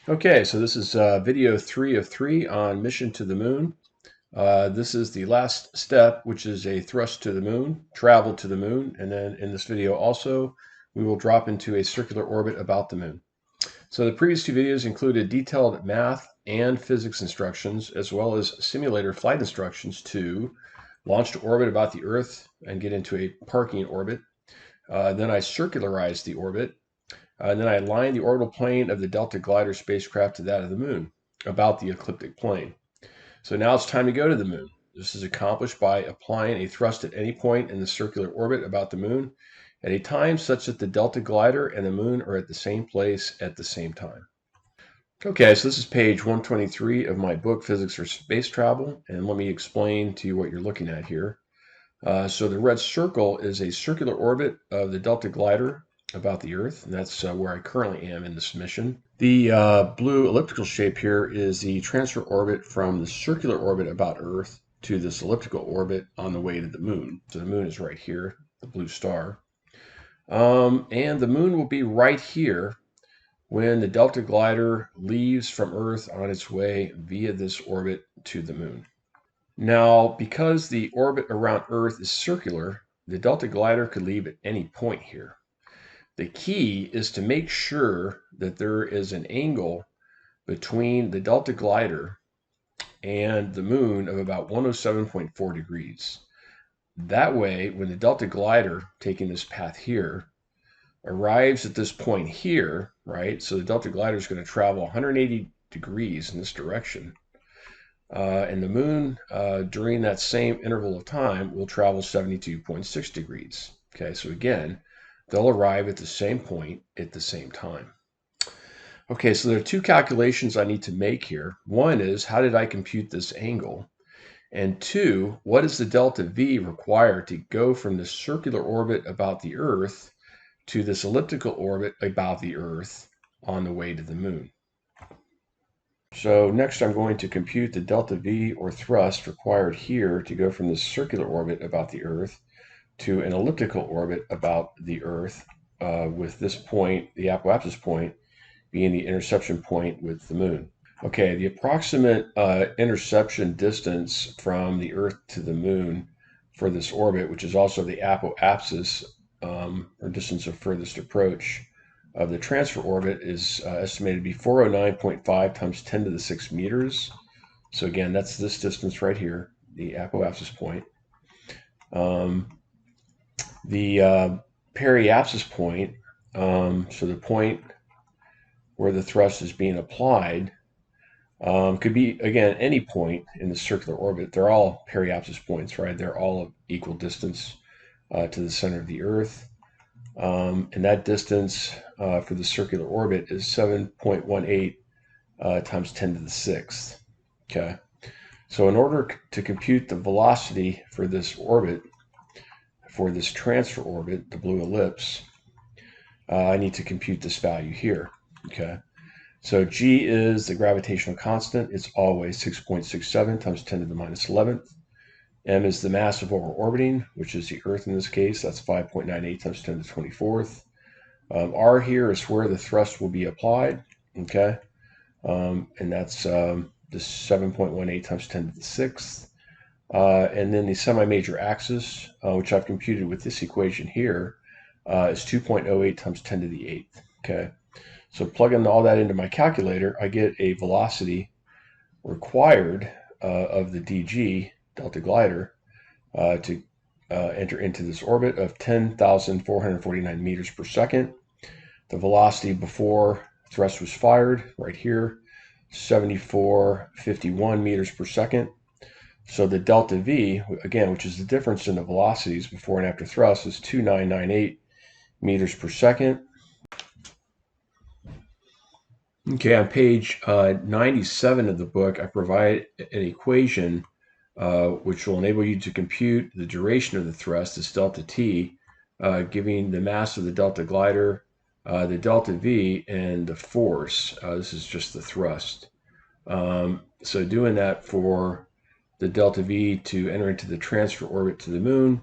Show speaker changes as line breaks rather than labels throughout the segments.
Okay, so this is video 3 of 3 on mission to the moon. This is the last step, which is a thrust to the moon, travel to the moon, and then in this video also, we will drop into a circular orbit about the moon. So the previous two videos included detailed math and physics instructions, as well as simulator flight instructions to launch to orbit about the Earth and get into a parking orbit. Then I circularized the orbit. And then I aligned the orbital plane of the Delta Glider spacecraft to that of the moon, about the ecliptic plane. So now it's time to go to the moon. This is accomplished by applying a thrust at any point in the circular orbit about the moon at a time such that the Delta Glider and the moon are at the same place at the same time. Okay, so this is page 123 of my book, Physics for Space Travel, and let me explain to you what you're looking at here. So the red circle is a circular orbit of the Delta Glider about the Earth, and that's where I currently am in this mission. The blue elliptical shape here is the transfer orbit from the circular orbit about Earth to this elliptical orbit on the way to the moon. So the moon is right here, the blue star. And the moon will be right here when the Delta Glider leaves from Earth on its way via this orbit to the moon. Now, because the orbit around Earth is circular, the Delta Glider could leave at any point here. The key is to make sure that there is an angle between the Delta Glider and the moon of about 107.4 degrees. That way, when the Delta Glider, taking this path here, arrives at this point here, right? So the Delta Glider is going to travel 180 degrees in this direction. And the moon, during that same interval of time, will travel 72.6 degrees. Okay, so again, they'll arrive at the same point at the same time. Okay, so there are two calculations I need to make here. One is, how did I compute this angle? And two, what is the delta V required to go from the circular orbit about the Earth to this elliptical orbit about the Earth on the way to the moon? So next I'm going to compute the delta V or thrust required here to go from the circular orbit about the Earth to an elliptical orbit about the Earth, with this point, the apoapsis point, being the interception point with the moon. Okay, the approximate interception distance from the Earth to the moon for this orbit, which is also the apoapsis, or distance of furthest approach, of the transfer orbit is estimated to be 409.5 times 10 to the 6 meters. So again, that's this distance right here, the apoapsis point. The periapsis point, so the point where the thrust is being applied, could be, again, any point in the circular orbit. They're all periapsis points, right? They're all of equal distance to the center of the Earth. And that distance for the circular orbit is 7.18 times 10 to the 6th. Okay. So in order to compute the velocity for this orbit, for this transfer orbit, the blue ellipse, I need to compute this value here. Okay. So G is the gravitational constant. It's always 6.67 times 10 to the minus 11th. M is the mass of what we're orbiting, which is the Earth in this case. That's 5.98 times 10 to the 24th. R here is where the thrust will be applied, okay? And that's the 7.18 times 10 to the 6th. And then the semi-major axis, which I've computed with this equation here, is 2.08 times 10 to the 8th, okay? So plugging all that into my calculator, I get a velocity required of the DG, Delta Glider, to enter into this orbit of 10,449 meters per second. The velocity before thrust was fired, right here, 7451 meters per second. So the delta V, again, which is the difference in the velocities before and after thrust, is 2998 meters per second. Okay, on page 97 of the book, I provide an equation which will enable you to compute the duration of the thrust, this delta T, giving the mass of the Delta Glider, the delta V, and the force. This is just the thrust. So doing that for the delta V to enter into the transfer orbit to the moon,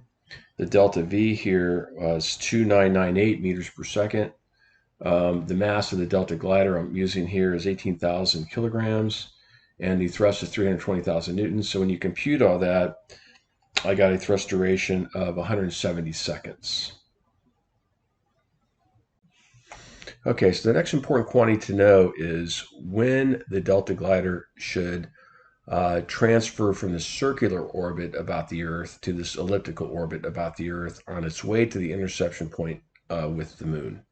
the delta V here was 2998 meters per second. The mass of the Delta glider I'm using here is 18,000 kilograms, and the thrust is 320,000 newtons. So when you compute all that, I got a thrust duration of 170 seconds. Okay, so the next important quantity to know is when the Delta glider should transfer from the circular orbit about the Earth to this elliptical orbit about the Earth on its way to the interception point with the moon.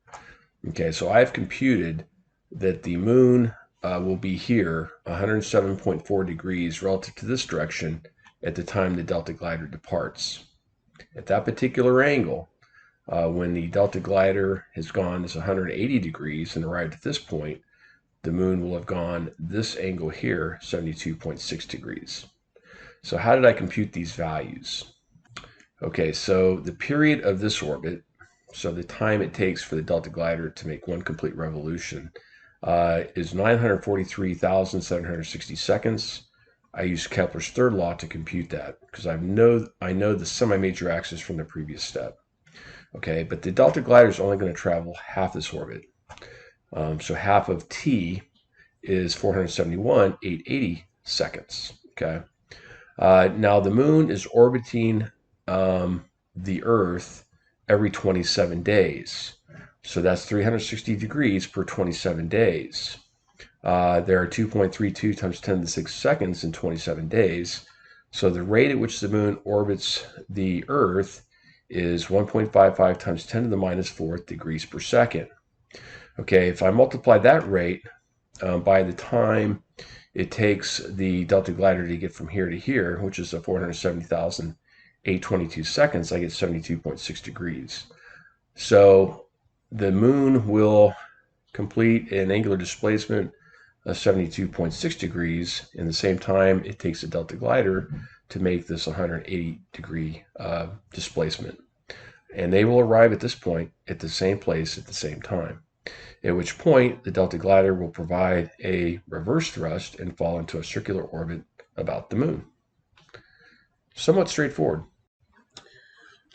Okay, so I've computed that the moon will be here 107.4 degrees relative to this direction at the time the Delta glider departs. At that particular angle, when the Delta glider has gone as 180 degrees and arrived at this point, the moon will have gone this angle here, 72.6 degrees. So how did I compute these values? Okay, so the period of this orbit, so the time it takes for the Delta glider to make one complete revolution, is 943,760 seconds. I used Kepler's third law to compute that because I know the semi-major axis from the previous step. Okay, but the Delta glider is only going to travel half this orbit. So half of t is 471,880 seconds. Okay. Now the moon is orbiting the Earth every 27 days. So that's 360 degrees per 27 days. There are 2.32 times 10 to the 6 seconds in 27 days. So the rate at which the moon orbits the Earth is 1.55 times 10 to the minus 4th degrees per second. Okay, if I multiply that rate by the time it takes the Delta glider to get from here to here, which is 470,822 seconds, I get 72.6 degrees. So the moon will complete an angular displacement of 72.6 degrees in the same time it takes the Delta glider to make this 180 degree displacement. And they will arrive at this point at the same place at the same time, at which point the Delta glider will provide a reverse thrust and fall into a circular orbit about the moon. Somewhat straightforward.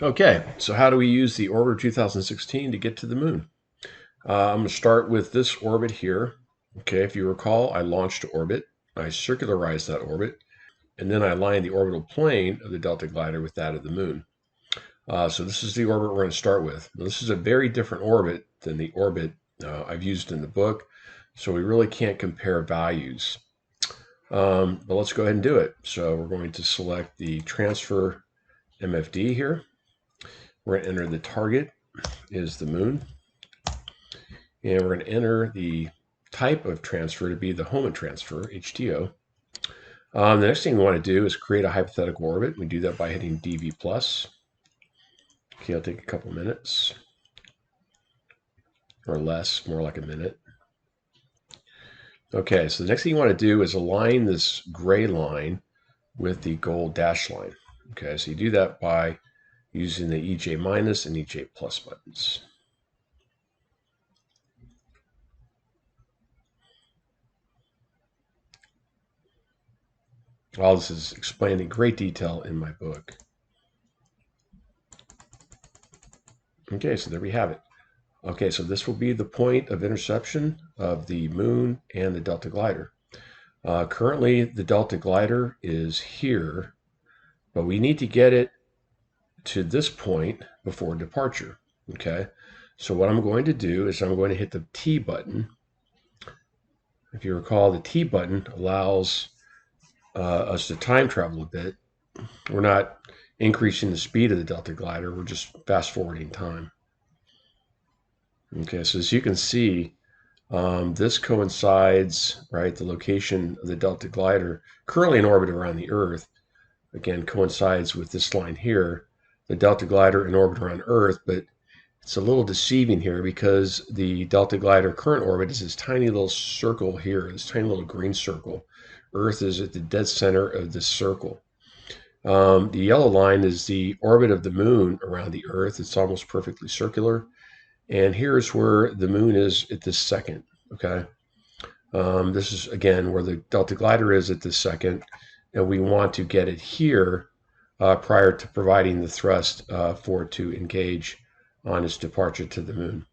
Okay, so how do we use the Orbiter 2016 to get to the moon? I'm going to start with this orbit here. Okay, if you recall, I launched to orbit, I circularized that orbit, and then I aligned the orbital plane of the Delta glider with that of the moon. So this is the orbit we're going to start with. Now, this is a very different orbit than the orbit I've used in the book, so we really can't compare values. But let's go ahead and do it. So we're going to select the transfer MFD here. We're going to enter the target is the moon, and we're going to enter the type of transfer to be the Hohmann transfer, HTO. The next thing we want to do is create a hypothetical orbit. We do that by hitting DV+. Okay, it'll take a couple minutes or less, more like a minute. Okay, so the next thing you want to do is align this gray line with the gold dash line. Okay, so you do that by using the EJ- and EJ+ buttons. All this is explained in great detail in my book. Okay, so there we have it. Okay, so this will be the point of interception of the moon and the Delta glider. Currently, the Delta glider is here, but we need to get it to this point before departure. Okay, so what I'm going to do is I'm going to hit the T button. If you recall, the T button allows us to time travel a bit. We're not increasing the speed of the Delta glider, we're just fast forwarding time. Okay, so as you can see, this coincides, right, the location of the Delta glider currently in orbit around the Earth, again, coincides with this line here, the Delta glider in orbit around Earth, but it's a little deceiving here because the Delta glider current orbit is this tiny little circle here, this tiny little green circle. Earth is at the dead center of this circle. The yellow line is the orbit of the moon around the Earth. It's almost perfectly circular. And here's where the moon is at this second, okay? This is, again, where the Delta glider is at this second, and we want to get it here prior to providing the thrust for it to engage on its departure to the moon.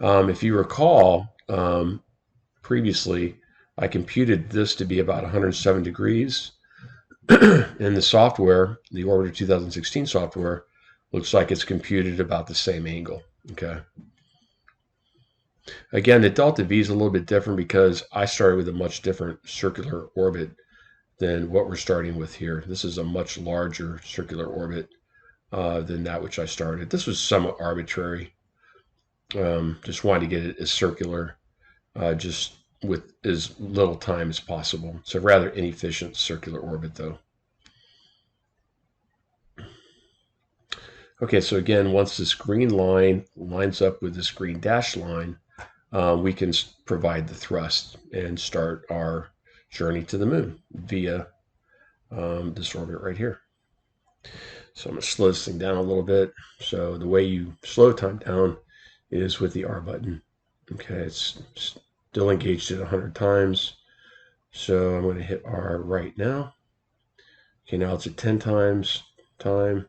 If you recall, previously, I computed this to be about 107 degrees. In the software, the Orbiter 2016 software, looks like it's computed about the same angle. Okay. Again, the delta V is a little bit different because I started with a much different circular orbit than what we're starting with here. This is a much larger circular orbit than that which I started. This was somewhat arbitrary. Just wanted to get it as circular, just with as little time as possible. It's a rather inefficient circular orbit, though. Okay, so again, once this green line lines up with this green dashed line, we can provide the thrust and start our journey to the moon via this orbit right here. So I'm going to slow this thing down a little bit. So the way you slow time down is with the R button. Okay, it's still engaged at 100 times. So I'm going to hit R right now. Okay, now it's at 10 times time.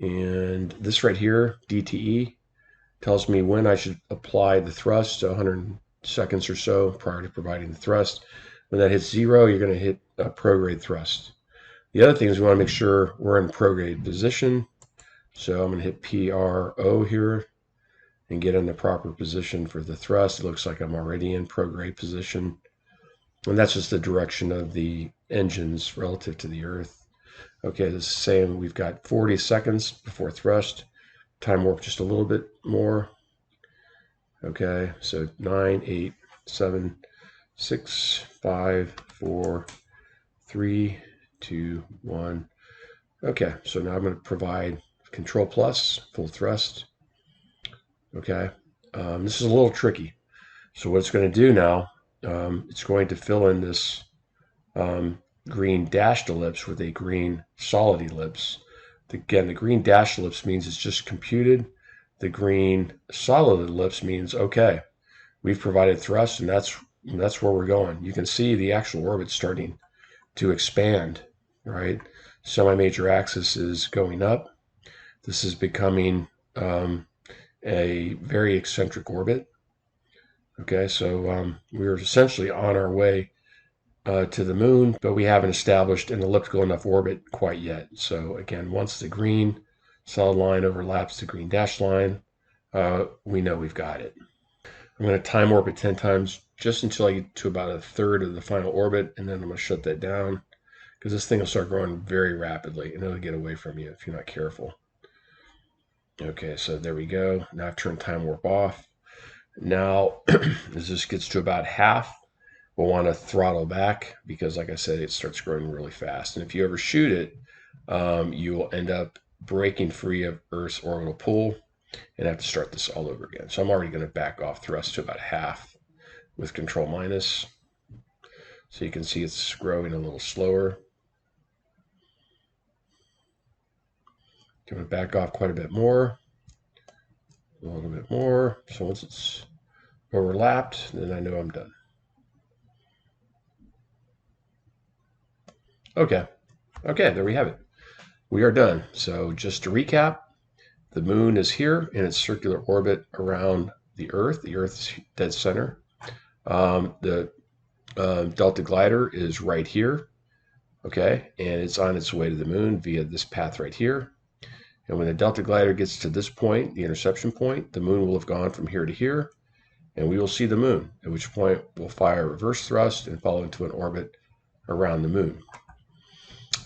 And this right here, DTE, tells me when I should apply the thrust, 100 seconds or so prior to providing the thrust. When that hits 0, you're going to hit a prograde thrust. The other thing is we want to make sure we're in prograde position. So I'm going to hit PRO here and get in the proper position for the thrust. It looks like I'm already in prograde position. And that's just the direction of the engines relative to the Earth. Okay, this is saying we've got 40 seconds before thrust. Time warp just a little bit more. Okay, so 9, 8, 7, 6, 5, 4, 3, 2, 1. Okay, so now I'm going to provide Control plus, full thrust. Okay, this is a little tricky. So what it's going to do now, it's going to fill in this green dashed ellipse with a green solid ellipse. Again, the green dashed ellipse means it's just computed. The green solid ellipse means, okay, we've provided thrust, and that's where we're going. You can see the actual orbit starting to expand, right? Semi-major axis is going up. This is becoming a very eccentric orbit. Okay, so we're essentially on our way to the moon, but we haven't established an elliptical enough orbit quite yet. So again, once the green solid line overlaps the green dashed line, we know we've got it. I'm going to time warp it 10 times just until I get to about a third of the final orbit, and then I'm going to shut that down because this thing will start growing very rapidly and it'll get away from you if you're not careful. Okay, so there we go. Now I've turned time warp off. Now, as this gets to about half, we'll want to throttle back because, like I said, it starts growing really fast. And if you overshoot it, you will end up breaking free of Earth's orbital pull and have to start this all over again. So I'm already going to back off thrust to about half with Control minus. So you can see it's growing a little slower. Going to back off quite a bit more. A little bit more. So once it's overlapped, then I know I'm done. Okay, there we have it. We are done. So just to recap, the moon is here in its circular orbit around the Earth. The Earth is dead center. The Delta glider is right here, okay, and it's on its way to the moon via this path right here. And when the Delta glider gets to this point, the interception point, the moon will have gone from here to here, and we will see the moon, at which point we'll fire a reverse thrust and fall into an orbit around the moon.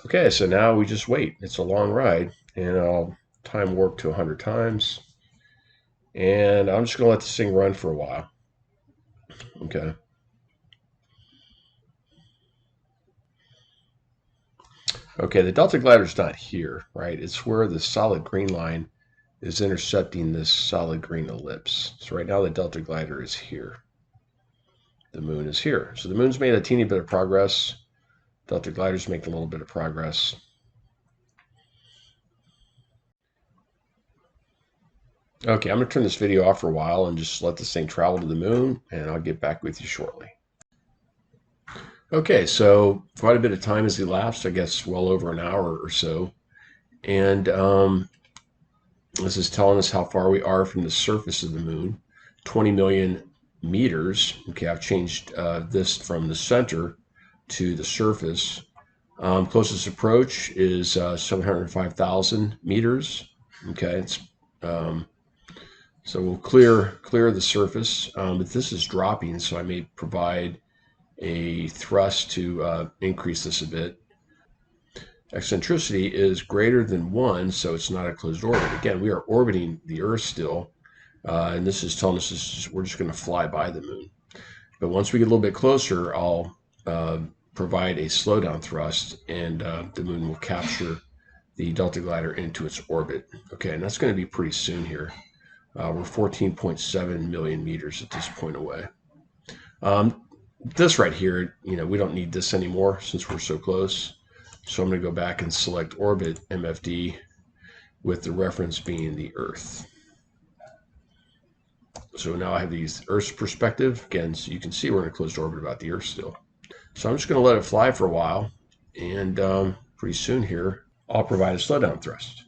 Okay, so now we just wait. It's a long ride, and I'll time warp to 100 times. And I'm just going to let this thing run for a while. Okay. Okay, the Delta glider's not here, right? It's where the solid green line is intercepting this solid green ellipse. So right now the Delta glider is here. The moon is here. So the moon's made a teeny bit of progress. Delta glider's making a little bit of progress. Okay, I'm going to turn this video off for a while and just let this thing travel to the moon, and I'll get back with you shortly. Okay, so quite a bit of time has elapsed, I guess well over an hour or so. And This is telling us how far we are from the surface of the moon, 20 million meters. Okay, I've changed this from the center to the surface. Closest approach is 705,000 meters. Okay, it's so we'll clear the surface, but this is dropping, so I may provide a thrust to increase this a bit. Eccentricity is greater than 1, so it's not a closed orbit. Again, we are orbiting the Earth still, and this is telling us we're just going to fly by the moon. But once we get a little bit closer, I'll provide a slowdown thrust, and the moon will capture the Delta Glider into its orbit. Okay, and that's going to be pretty soon here. We're 14.7 million meters at this point away. This right here, we don't need this anymore since we're so close. So I'm going to go back and select Orbit MFD with the reference being the Earth. So now I have the Earth's perspective. Again, so you can see we're in a closed orbit about the Earth still. So I'm just going to let it fly for a while. And pretty soon here, I'll provide a slowdown thrust.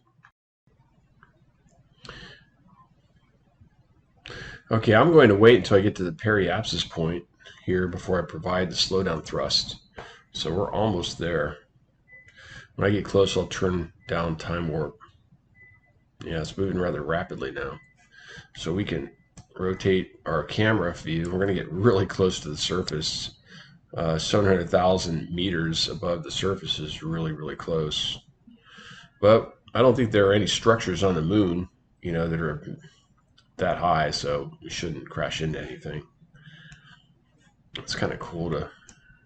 Okay, I'm going to wait until I get to the periapsis point here before I provide the slowdown thrust. So we're almost there. When I get close, I'll turn down time warp. Yeah, it's moving rather rapidly now. So we can rotate our camera view. We're going to get really close to the surface. 700,000 meters above the surface is really, really close. But I don't think there are any structures on the moon, that are that high, so we shouldn't crash into anything. It's kind of cool to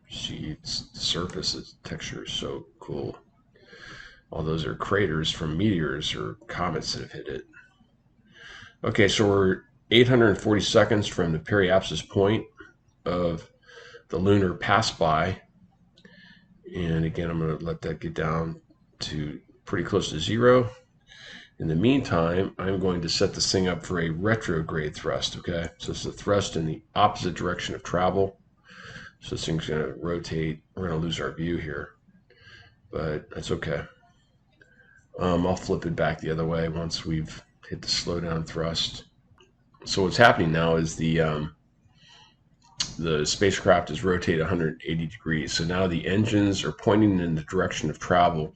see the surface. The texture is so cool. All those are craters from meteors or comets that have hit it. Okay, so we're 840 seconds from the periapsis point of the lunar pass by. And again, I'm going to let that get down to pretty close to 0. In the meantime, I'm going to set this thing up for a retrograde thrust, okay? So it's a thrust in the opposite direction of travel. So this thing's going to rotate. We're going to lose our view here, but that's okay. I'll flip it back the other way once we've hit the slowdown thrust. So what's happening now is the spacecraft is rotated 180 degrees. So now the engines are pointing in the direction of travel.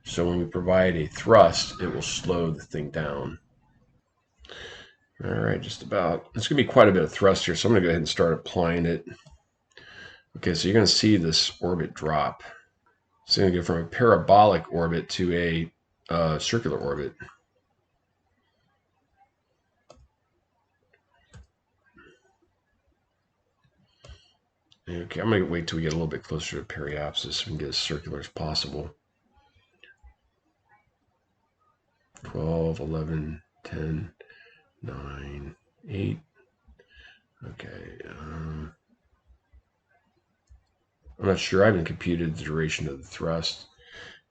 So when we provide a thrust, it will slow the thing down. All right, just about. It's going to be quite a bit of thrust here, so I'm going to go ahead and start applying it. Okay, so you're going to see this orbit drop. So you're going to go from a parabolic orbit to a circular orbit. Okay, I'm going to wait till we get a little bit closer to periapsis so we can get as circular as possible. 12, 11, 10, 9, 8. Okay. I'm not sure. I haven't computed the duration of the thrust,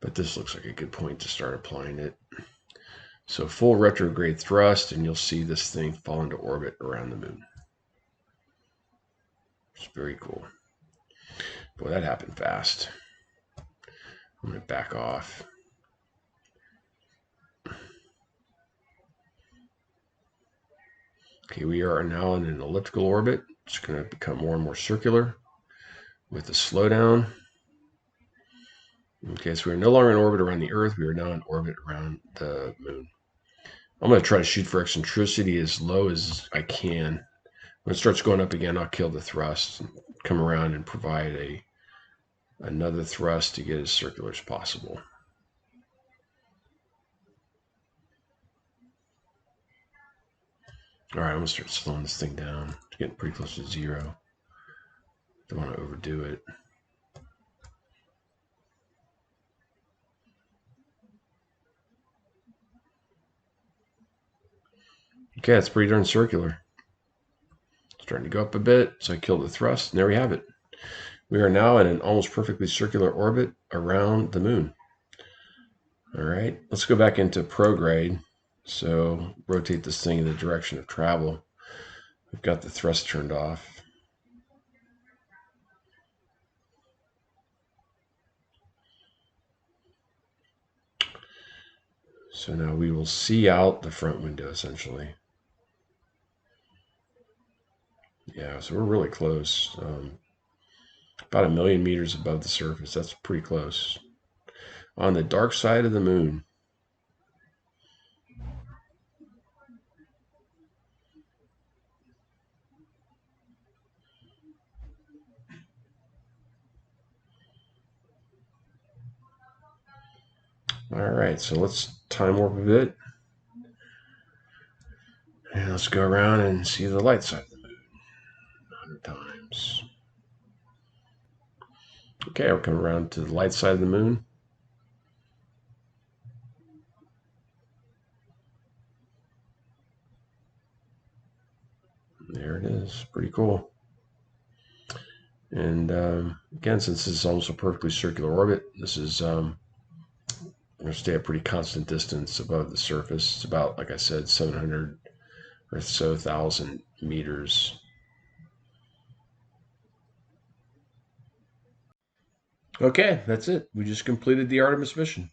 but this looks like a good point to start applying it. So full retrograde thrust, and you'll see this thing fall into orbit around the moon. It's very cool. Boy, that happened fast. I'm going to back off. Okay, we are now in an elliptical orbit. It's going to become more and more circular with the slowdown. Okay, so we're no longer in orbit around the Earth. We are now in orbit around the moon. I'm going to try to shoot for eccentricity as low as I can. When it starts going up again, I'll kill the thrust and come around and provide another thrust to get as circular as possible. All right, I'm going to start slowing this thing down. It's getting pretty close to 0. Don't want to overdo it. Okay, it's pretty darn circular. Starting to go up a bit, so I killed the thrust, and there we have it. We are now in an almost perfectly circular orbit around the moon. All right, let's go back into prograde. So rotate this thing in the direction of travel. We've got the thrust turned off. So now we will see out the front window essentially. Yeah, so we're really close. About 1,000,000 meters above the surface. That's pretty close. On the dark side of the moon. All right, so let's time warp a bit. And let's go around and see the light side of the moon 100 times. Okay, we're coming around to the light side of the moon. There it is. Pretty cool. And again, since this is almost a perfectly circular orbit, this is going to stay a pretty constant distance above the surface. It's about, like I said, 700 or so 1,000 meters. Okay, that's it. We just completed the Artemis mission.